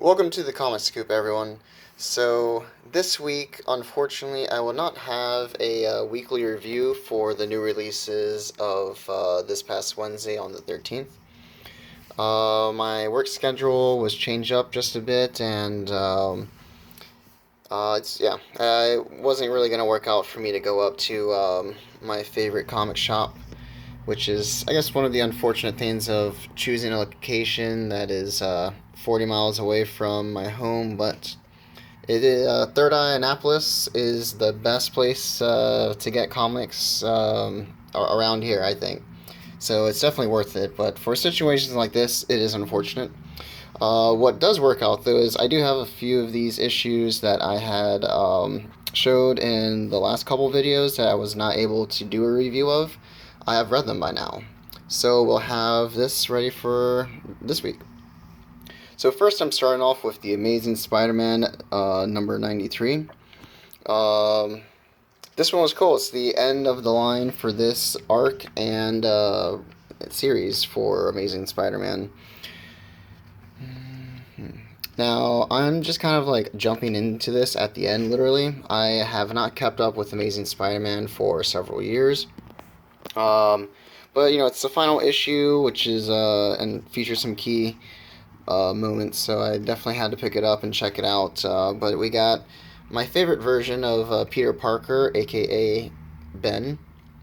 Welcome to the Comic Scoop, everyone. So, this week, unfortunately, I will not have a weekly review for the new releases of this past Wednesday on the 13th. My work schedule was changed up just a bit, and it wasn't really going to work out for me to go up to my favorite comic shop, which is, I guess, one of the unfortunate things of choosing a location that is 40 miles away from my home. But it is, Third Eye Annapolis is the best place to get comics around here, I think. So it's definitely worth it. But for situations like this, it is unfortunate. What does work out though is I do have a few of these issues that I had showed in the last couple videos that I was not able to do a review of. I have read them by now. So we'll have this ready for this week. So first I'm starting off with the Amazing Spider-Man number 93. This one was cool. It's the end of the line for this arc and series for Amazing Spider-Man. Now, I'm just kind of like jumping into this at the end, literally. I have not kept up with Amazing Spider-Man for several years. Um, but, it's the final issue, which is, and features some key moments, so I definitely had to pick it up and check it out. But we got my favorite version of Peter Parker, aka Ben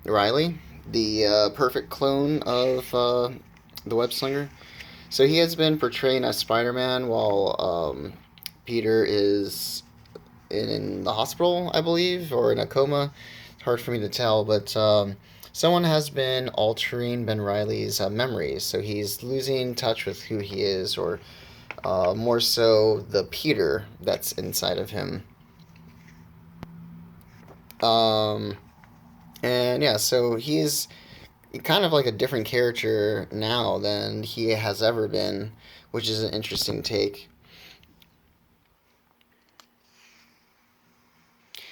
Riley, the perfect clone of the Web Slinger. So he has been portraying as Spider-Man while Peter is in the hospital, I believe, or in a coma. It's hard for me to tell, but someone has been altering Ben Riley's memories, so he's losing touch with who he is, or more so the Peter that's inside of him. Um, and yeah, so he's kind of like a different character now than he has ever been, which is an interesting take.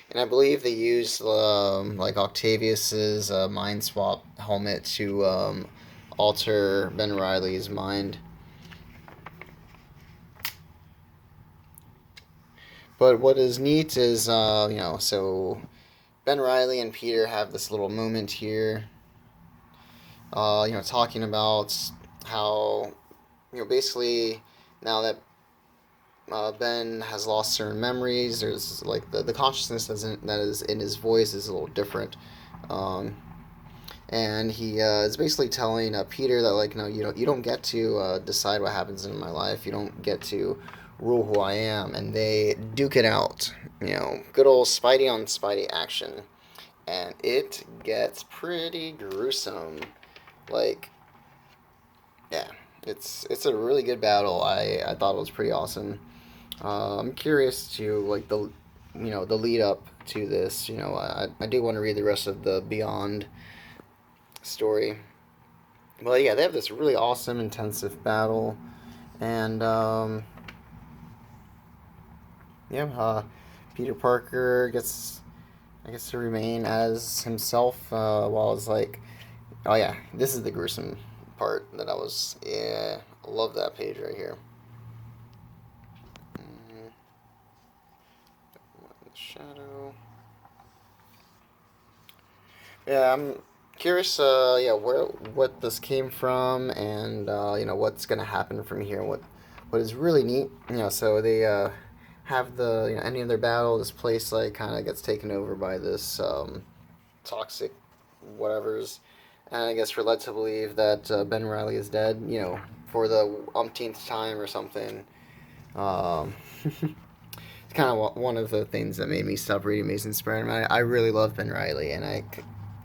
And I believe they used like Octavius's mind swap helmet to alter Ben Riley's mind. But what is neat is, so Ben Riley and Peter have this little moment here, talking about how, basically now that Ben has lost certain memories. There's like the consciousness that is in his voice is a little different, um, and he is basically telling Peter that, like, no, you don't get to decide what happens in my life. You don't get to rule who I am, and they duke it out. Good old Spidey on Spidey action, and it gets pretty gruesome. Like, yeah, it's a really good battle. I thought it was pretty awesome. I'm curious to like the lead up to this. I do want to read the rest of the Beyond story. But yeah, they have this really awesome intensive battle, and yeah, Peter Parker gets, I guess, to remain as himself. While it's like, oh yeah, this is the gruesome part that I love that page right here. Mm, Shadow. Yeah, I'm curious. Yeah, where what this came from, and what's gonna happen from here. What is really neat. So they have the ending of their battle. This place like kind of gets taken over by this toxic whatever's, and I guess we're led to believe that Ben Riley is dead. For the umpteenth time or something. Um, it's kind of one of the things that made me stop reading Amazing Spider-Man. I really love Ben Riley, and I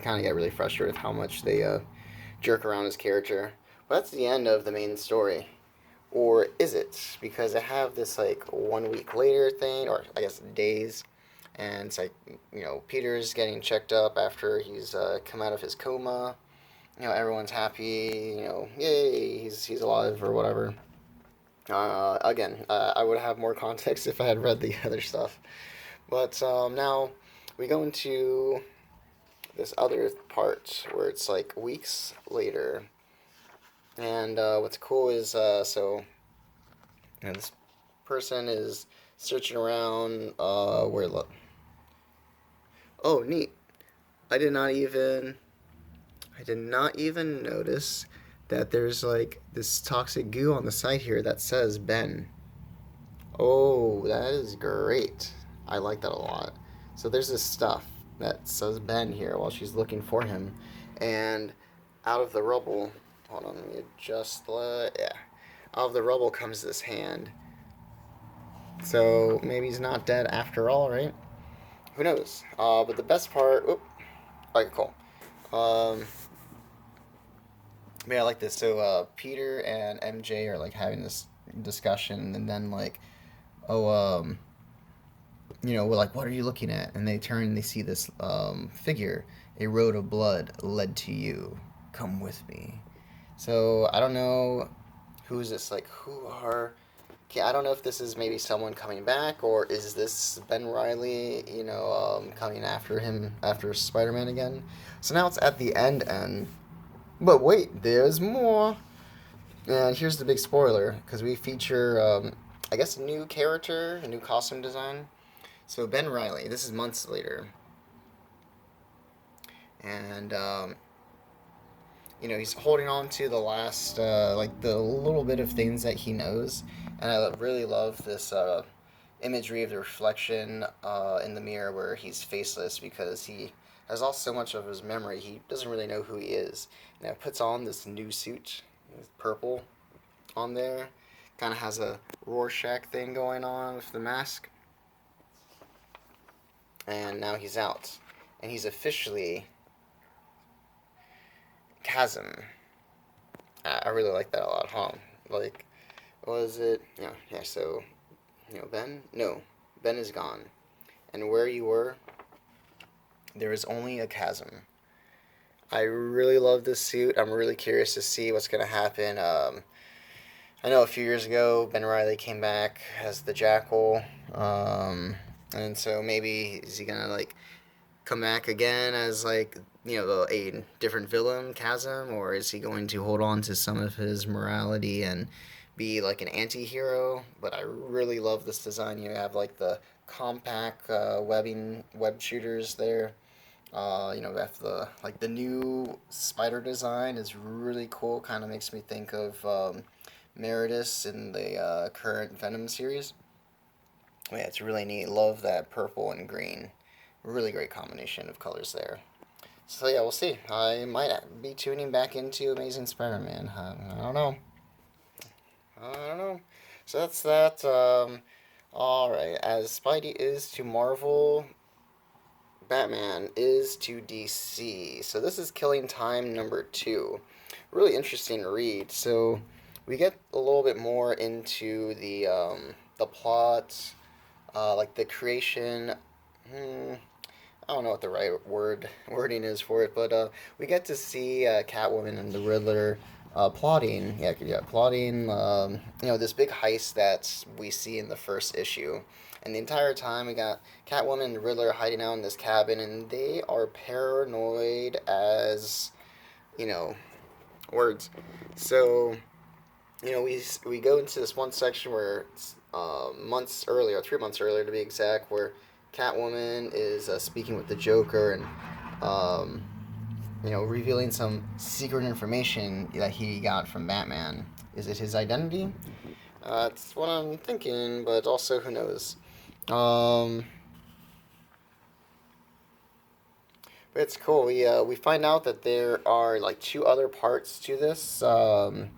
kind of get really frustrated with how much they jerk around his character. But that's the end of the main story. Or is it? Because I have this like 1 week later thing, or I guess days, and it's like, Peter's getting checked up after he's come out of his coma. Everyone's happy. Yay, he's alive or whatever. Again, I would have more context if I had read the other stuff. But now we go into this other part where it's like weeks later. And what's cool is, so this person is searching around. Where look? Oh, neat. I did not even I did not even notice that there's like this toxic goo on the side here that says Ben. Oh, that is great. I like that a lot. So there's this stuff that says Ben here while she's looking for him. And out of the rubble, hold on, let me adjust the, yeah. Out of the rubble comes this hand. So maybe he's not dead after all, right? Who knows? But the best part, oop, okay, cool. Um, yeah, I like this. So Peter and MJ are like having this discussion, and then like, oh, we're like, what are you looking at? And they turn and they see this figure. A road of blood led to you. Come with me. So I don't know who is this. Like, who are? Okay, I don't know if this is maybe someone coming back, or is this Ben Riley? Coming after him after Spider-Man again. So now it's at the end. But wait, there's more. And here's the big spoiler, because we feature, I guess, a new character, a new costume design. So Ben Riley, this is months later, and he's holding on to the last, like the little bit of things that he knows, and I really love this imagery of the reflection in the mirror where he's faceless because he has lost so much of his memory. He doesn't really know who he is. Now puts on this new suit, purple, on there, kind of has a Rorschach thing going on with the mask. And now he's out. And he's officially Chasm. I really like that a lot, huh? Like, what was it? Yeah, so, Ben? No, Ben is gone. And where you were, there is only a chasm. I really love this suit. I'm really curious to see what's going to happen. I know a few years ago, Ben Riley came back as the Jackal. And so maybe is he going to, like, come back again as like a different villain, Chasm, or is he going to hold on to some of his morality and be like an anti-hero? But I really love this design. You have like the compact web shooters there. Have the new spider design is really cool. Kind of makes me think of Meritus in the current Venom series. Yeah, it's really neat. Love that purple and green. Really great combination of colors there. So yeah, we'll see. I might be tuning back into Amazing Spider-Man. I don't know. I don't know. So that's that. All right. As Spidey is to Marvel, Batman is to DC. So this is Killing Time #2. Really interesting read. So we get a little bit more into the plot, like the creation. I don't know what the right wording is for it, but we get to see Catwoman and the Riddler plotting, plotting, this big heist that we see in the first issue. And the entire time we got Catwoman and the Riddler hiding out in this cabin, and they are paranoid as, you know, words. So, we go into this one section where months earlier, 3 months earlier to be exact, where Catwoman is speaking with the Joker and, revealing some secret information that he got from Batman. Is it his identity? That's what I'm thinking, but also who knows. But it's cool. We find out that there are like two other parts to this. There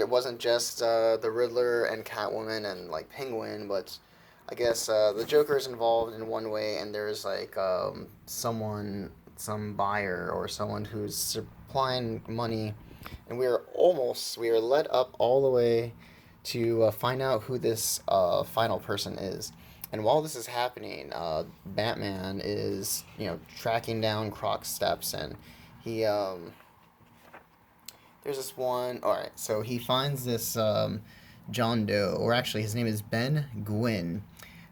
wasn't just the Riddler and Catwoman and like Penguin, but I guess the Joker is involved in one way, and there's like some buyer or someone who's supplying money, and we are led up all the way to find out who this final person is. And while this is happening, Batman is tracking down Croc's steps, and he there's this one. All right, so he finds this John Doe, or actually his name is Ben Gwyn,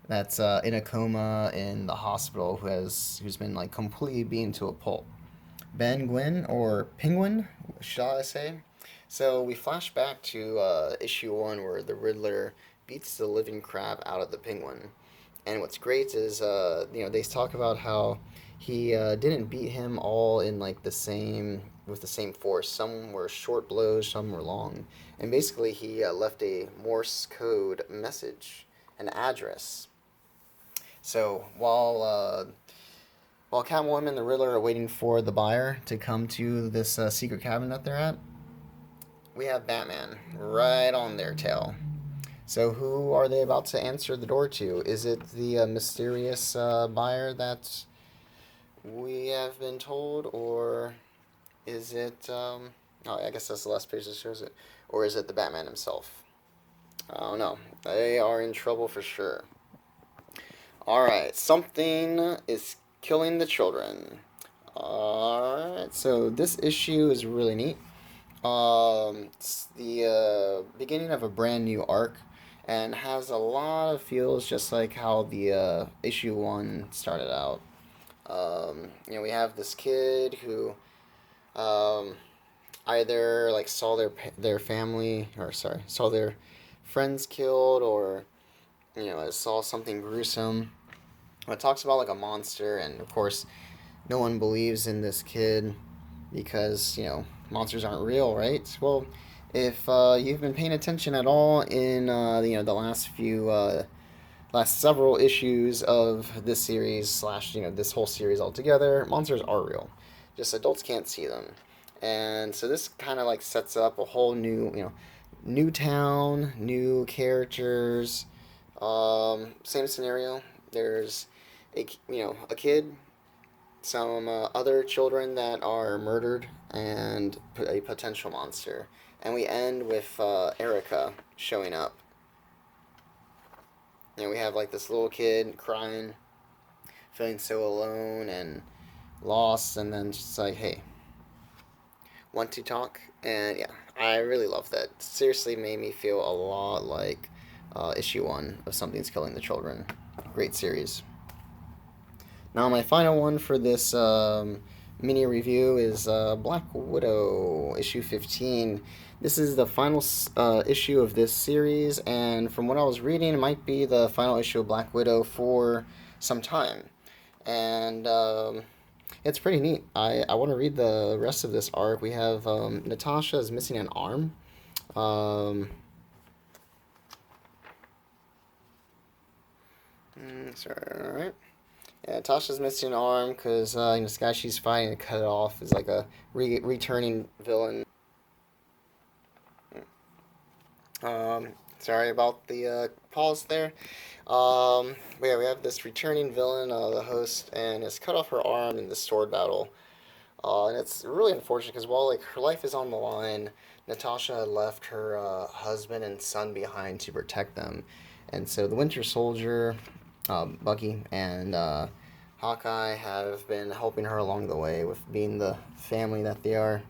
that's in a coma in the hospital, who's been like completely beaten to a pulp. Ben Gwyn, or Penguin, shall I say? So we flash back to issue 1 where the Riddler beats the living crap out of the Penguin. And what's great is, they talk about how he didn't beat him all in like the same with the same force. Some were short blows, some were long, and basically he left a Morse code message, an address. So while Catwoman and the Riddler are waiting for the buyer to come to this secret cabin that they're at, we have Batman right on their tail. So who are they about to answer the door to? Is it the mysterious buyer that we have been told, or is it? Oh, I guess that's the last page that shows it. Or is it the Batman himself? I don't know. They are in trouble for sure. All right, something is killing the children. All right, so this issue is really neat. It's the beginning of a brand new arc, and has a lot of feels just like how the issue one started out. We have this kid who um, either like saw their family, or sorry, saw their friends killed, or saw something gruesome. It talks about like a monster, and of course, no one believes in this kid because monsters aren't real, right? Well, if you've been paying attention at all in the last several issues of this series slash this whole series altogether, monsters are real. Just adults can't see them, and so this kind of like sets up a whole new new town, new characters, same scenario. There's a kid, some other children that are murdered, and a potential monster. And we end with Erica showing up. We have like this little kid crying, feeling so alone and lost, and then just like, hey, want to talk? And yeah, I really love that. Seriously, made me feel a lot like issue one of Something's Killing the Children. Great series. Now, my final one for this mini review is Black Widow, issue 15. This is the final issue of this series, and from what I was reading, it might be the final issue of Black Widow for some time. And it's pretty neat. I want to read the rest of this arc. We have Natasha is missing an arm. Sorry, alright. Yeah, Tasha's missing an arm because this guy she's fighting to cut it off is like a returning villain. Sorry about the pause there. But yeah, we have this returning villain, the host, and has cut off her arm in the sword battle. And it's really unfortunate because while like her life is on the line, Natasha had left her husband and son behind to protect them, and so the Winter Soldier, Bucky, and Hawkeye have been helping her along the way with being the family that they are.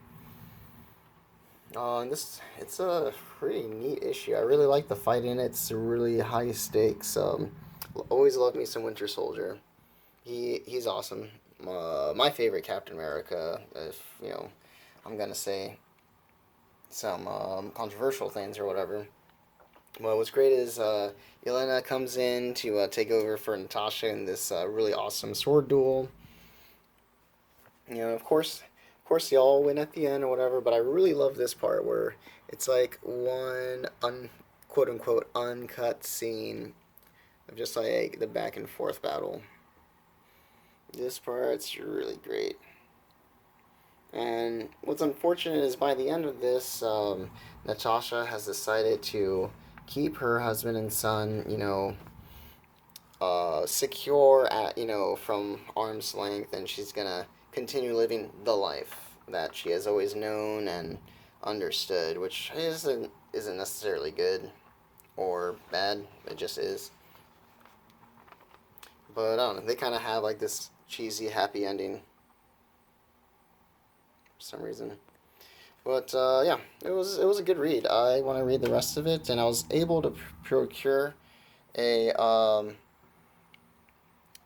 And it's a pretty neat issue. I really like the fight in it. It's really high stakes. Always love me some Winter Soldier. He's awesome. My favorite Captain America. If I'm gonna say some controversial things or whatever. Well, what's great is Yelena comes in to take over for Natasha in this really awesome sword duel. Of course, they all win at the end or whatever. But I really love this part where it's like one quote unquote uncut scene of just like the back and forth battle. This part's really great. And what's unfortunate is by the end of this, Natasha has decided to keep her husband and son, secure at, from arm's length, and she's gonna continue living the life that she has always known and understood, which isn't necessarily good or bad. It just is. But I don't know. They kind of have like this cheesy happy ending for some reason. But yeah, it was a good read. I want to read the rest of it, and I was able to procure a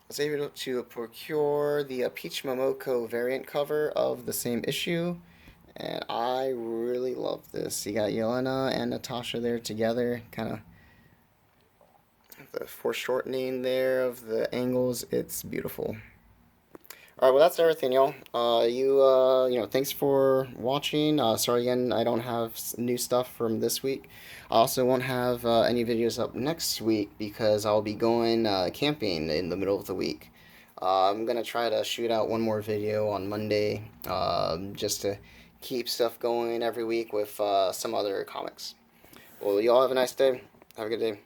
was able to procure the Peach Momoko variant cover of the same issue, and I really love this. You got Yelena and Natasha there together, kind of The foreshortening there of the angles, it's beautiful. All right, well that's everything, y'all. Thanks for watching. Sorry again, I don't have new stuff from this week. I also won't have any videos up next week because I'll be going camping in the middle of the week. I'm gonna try to shoot out one more video on Monday, just to keep stuff going every week with some other comics. Well, y'all have a nice day. Have a good day.